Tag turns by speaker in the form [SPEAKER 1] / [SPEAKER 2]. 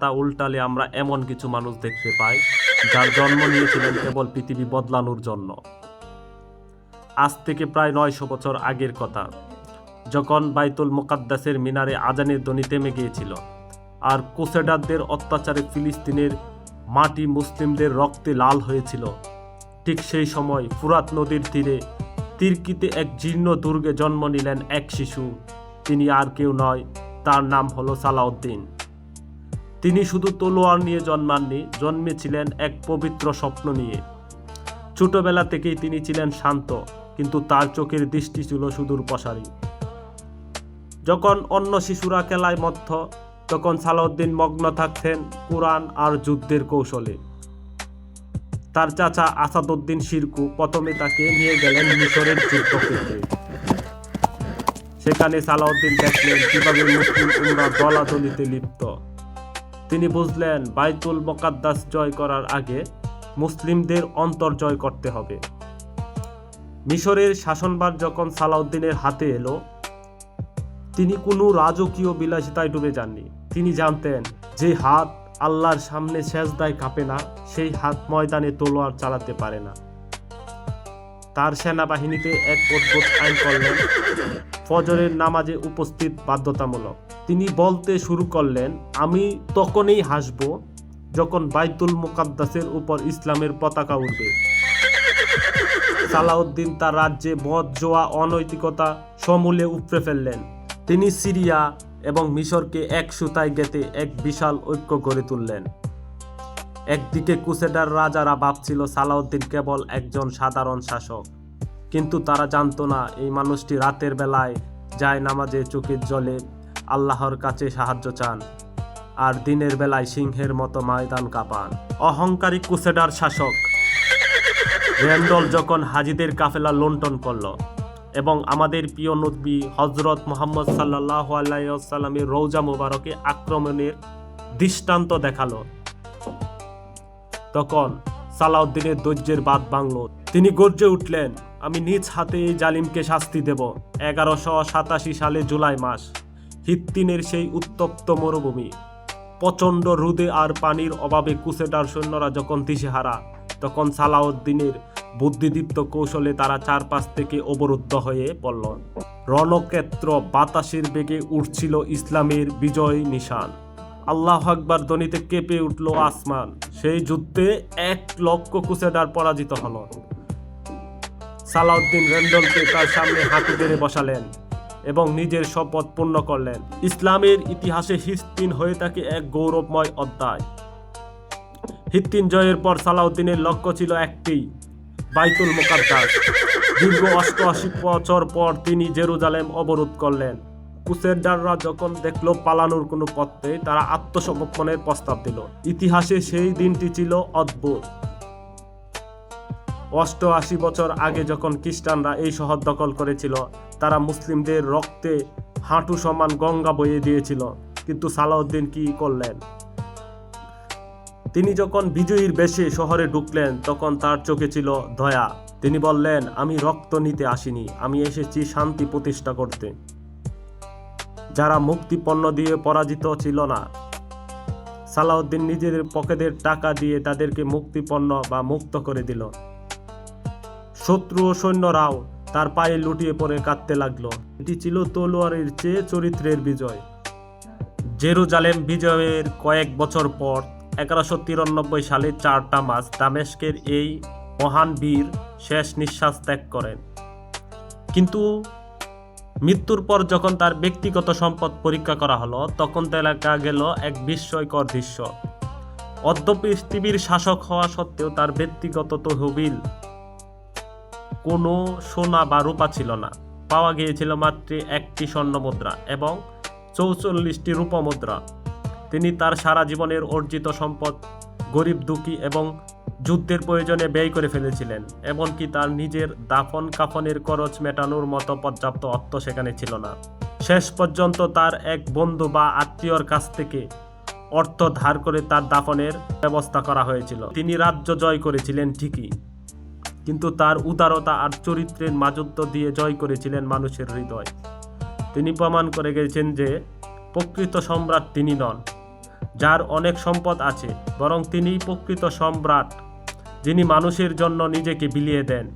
[SPEAKER 1] তা উল্টালে আমরা এমন কিছু মানুষ দেখতে পাই যার জন্ম নিয়েছিলেন কেবল পৃথিবী বদলানোর জন্য। আজ থেকে প্রায় 900 বছর আগের কথা, যখন বাইতুল মুকাদ্দাসের মিনারে আজানের ধ্বনি থেমে গিয়েছিল আর ক্রুসেডারদের অত্যাচারে ফিলিস্তিনের মাটি মুসলিমদের রক্তে লাল হয়েছিল, ঠিক সেই সময় ফুরাত নদীর তীরে তির্কিতে এক জীর্ণ দুর্গে জন্ম নিলেন এক শিশু। তিনি আর কেউ নয়, তার নাম হলো সালাউদ্দিন। তিনি শুধু তলোয়ার নিয়ে জন্মাননি, জন্মেছিলেন এক পবিত্র স্বপ্ন নিয়ে। ছোটবেলা থেকেই তিনি ছিলেন শান্ত, কিন্তু তার চোখের দৃষ্টি ছিল সুদূর প্রসারী। যখন অন্য শিশুরা খেলায় মত্ত, তখন সালাউদ্দিন মগ্ন থাকতেন কুরআন আর যুদ্ধের কৌশলে। তার চাচা আসাদউদ্দিন শিরকু প্রথমে তাকে নিয়ে গেলেন মিশরের যুদ্ধক্ষেত্রে। সেখানে সালাউদ্দিন দেখলেন কিভাবে মুসলিম উম্মাহ দলাদলিতে লিপ্ত। তিনি বুঝলেন বাইতুল মুকাদ্দাস জয় করার আগে মুসলিমদের অন্তর জয় করতে হবে। মিশরের শাসনভার যখন সালাউদ্দিনের হাতে এলো, তিনি কোনো রাজকীয় বিলাসিতায় ডুবে যাননি। তিনি জানতেন যে হাত আল্লাহর সামনে সেজদায় কাঁপে না, সেই হাত ময়দানে তলোয়ার চালাতে পারে না। তার সেনাবাহিনীতে এক অদ্ভুত আইন করলেন, ফজরের নামাজে উপস্থিত বাধ্যতামূলক। তিনি বলতে শুরু করলেন, আমি তখনই হাসব যখন বাইতুল মুকাদ্দাসের উপর ইসলামের পতাকা উঠবে। সালাউদ্দিন তার রাজ্যে মদ, জোয়া, অনৈতিকতা সমূলে উপড়ে ফেললেন। তিনি সিরিয়া এবং মিশরকে এক সুতায় গেঁথে এক বিশাল ঐক্য গড়ে তুললেন। একদিকে ক্রুসেডার রাজারা ভাবছিল সালাউদ্দিন কেবল একজন সাধারণ শাসক, কিন্তু তারা জানতো না এই মানুষটি রাতের বেলায় যায় নামাজে চোখের জলে আল্লাহর কাছে সাহায্য চান, আর দিনের বেলায় সিংহের মতো ময়দান কাঁপান। অহংকারী ক্রুসেডার শাসক র্যান্ডল যখন হাজিদের কাফেলা লুণ্ঠন করল এবং আমাদের প্রিয় নবী হযরত মুহাম্মদ সাল্লাল্লাহু আলাইহি ওয়াসাল্লামের রওজা মুবারকে আক্রমণের দৃষ্টান্ত দেখালো, তখন সালাউদ্দিনের ধৈর্যের বাঁধ ভাঙল। তিনি গর্জে উঠলেন, আমি নিজ হাতে এই জালিমকে শাস্তি দেব। 1187 সালে জুলাই মাস, হিত্তিনের সেই উত্তপ্ত মরুভূমি, প্রচণ্ড রোদে আর পানির অভাবে ক্রুসেডার সৈন্যরা যখন দিশেহারা, তখন সালাউদ্দিনের বুদ্ধিদীপ্ত কৌশলে তারা চারপাশ থেকে অবরুদ্ধ হয়ে পড়ল। রণক্ষেত্র বাতাসের বেগে উঠছিল ইসলামের বিজয় নিশান। আল্লাহু আকবার ধ্বনিতে কেঁপে উঠল আসমান। সেই যুদ্ধে 1 লক্ষ ক্রুসেডার পরাজিত হল। সালাউদ্দিন র্যান্ডলকে তার সামনে হাঁটু গেড়ে বসালেন এবং নিজের শপথ পূর্ণ করলেন। ইসলামের ইতিহাসে হিত্তিন হয়ে থাকে এক গৌরবময় অধ্যায়। হিত্তিন জয়ের পর সালাউদ্দিনের লক্ষ্য ছিল একটি, বাইতুল মুকাদ্দাস। দীর্ঘ 88 বছর পর তিনি জেরুজালেম অবরোধ করলেন। ক্রুসেডাররা যখন দেখল পালানোর কোনো পথ নেই, তারা আত্মসমর্পণের প্রস্তাব দিল। ইতিহাসে সেই দিনটি ছিল অদ্ভুত। 88 বছর আগে যখন খ্রিস্টানরা এই শহর দখল করেছিল, তারা মুসলিমদের রক্তে হাঁটু সমান গঙ্গা বইয়ে দিয়েছিল। কিন্তু সালাউদ্দিন কি করলেন? তিনি যখন বিজয়ীর বেশে শহরে ঢুকলেন, তখন তার চোখে ছিল দয়া। তিনি বললেন, আমি রক্ত নিতে আসিনি, আমি এসেছি শান্তি প্রতিষ্ঠা করতে। যারা মুক্তিপণ্য দিয়ে পরাজিত ছিল না, সালাউদ্দিন নিজেদের পকেটের টাকা দিয়ে তাদেরকে মুক্তিপণ্য বা মুক্ত করে দিল। শত্রু ও সৈন্যরাও তার পায়ে লুটিয়ে পড়ে কাঁদতে লাগলো। এটি ছিল তলোয়ারের চেয়ে চরিত্রের বিজয়। জেরুজালেম বিজয়ের কয়েক বছর পর 1193 সালে 4টা মাস দামেস্কের এই মহান বীর শেষ নিঃশ্বাস ত্যাগ করেন। কিন্তু মৃত্যুর পর যখন তার ব্যক্তিগত সম্পদ পরীক্ষা করা হলো, তখন দেখা গেল এক বিস্ময়কর দৃশ্য। পৃথিবীর শাসক হওয়া সত্ত্বেও তার ব্যক্তিগত তহবিল কোনো সোনা বা রূপা ছিল না। পাওয়া গিয়েছিল মাত্র 1টি স্বর্ণ মুদ্রা এবং 44টি রূপা মুদ্রা। তিনি তার সারা জীবনের অর্জিত সম্পদ গরিব, দুঃখী এবং যুদ্ধের প্রয়োজনে ব্যয় করে ফেলেছিলেন। এমনকি তার নিজের দাফন কাফনের খরচ মেটানোর মতো পর্যাপ্ত অর্থ সেখানে ছিল না। শেষ পর্যন্ত তার এক বন্ধু বা আত্মীয়র কাছ থেকে অর্থ ধার করে তার দাফনের ব্যবস্থা করা হয়েছিল। তিনি রাজ্য জয় করেছিলেন ঠিকই, কিন্তু তার উদারতা আর চরিত্রের মাধুর্য দিয়ে জয় করেছিলেন মানুষের হৃদয়। তিনি প্রমাণ করে গেছেন যে প্রকৃত সম্রাট তিনি নন, যার অনেক সম্পদ আছে, বরং তিনিই প্রকৃত সম্রাট, যিনি মানুষের জন্য নিজেকে বিলিয়ে দেন।